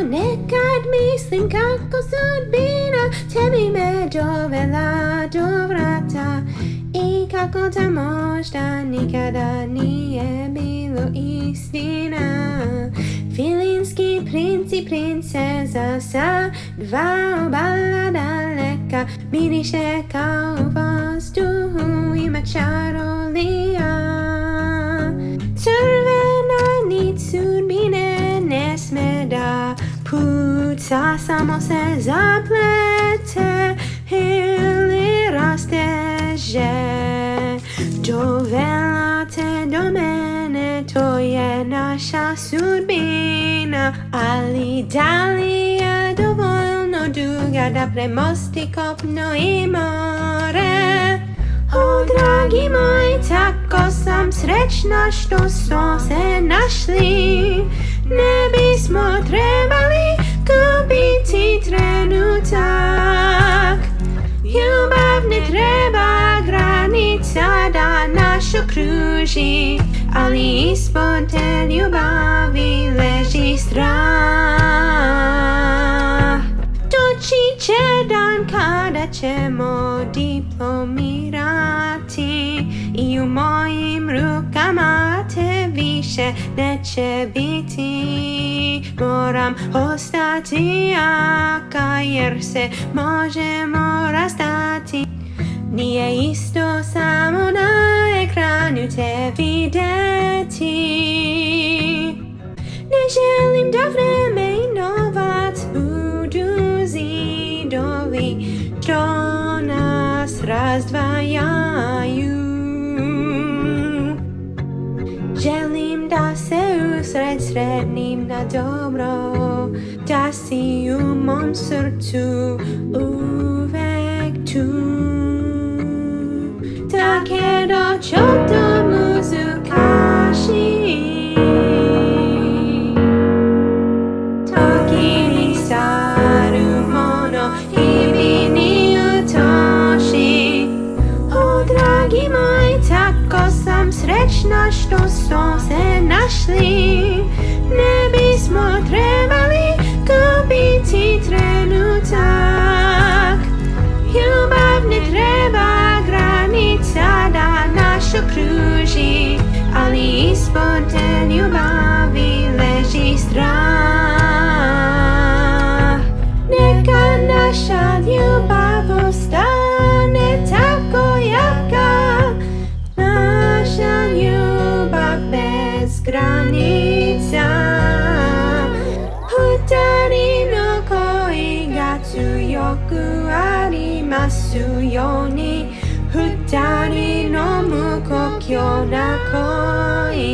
nekad mislim kako sudbina tebi me dovela do vrata i kako te možda nikada nije bilo istina. Filinski princ i princeza sa dva obala daleka miriše kao vazduhu ima čarolija. Crvena nit sudbine ne sme da puca, samo se zaplete ili rasteže. Dovela te do mene, to je naša sudbina, ali da li je dovoljno duga da premosti kopno i more? O dragi moj, tako sam srećna što smo se našli. Ne bismo trebali gubiti trenutak. Ljubav ne treba granica da nas okruži, ali ispod te ljubavi leži strah. Doći će dan kada ćemo diplomirati i u mojim rukama te više neće biti. Moram ostati jaka jer se možemo rastati. Nije isto samo na ekranu te vidjeti. Ne želim da vreme i novac budu zidovi što nas razdvajaju. Želim da se usred sretnim na dobro, da si u mom srcu uvek tu. Tak je doć od domu zukaši, toki saru mono i vini utoši. O dragi moj, tako sam srećna što smo se našli. Ne bismo trebali gubiti trenutak. Ljubav ne treba granica da nas okruži, ali ispod te ljubavi leži strah. Neka naša ljubav ostane tako jaka, naša ljubav bez granica. Futari no koi ga tsuyoku arimasu yo ni, futari no mukokyo na koi.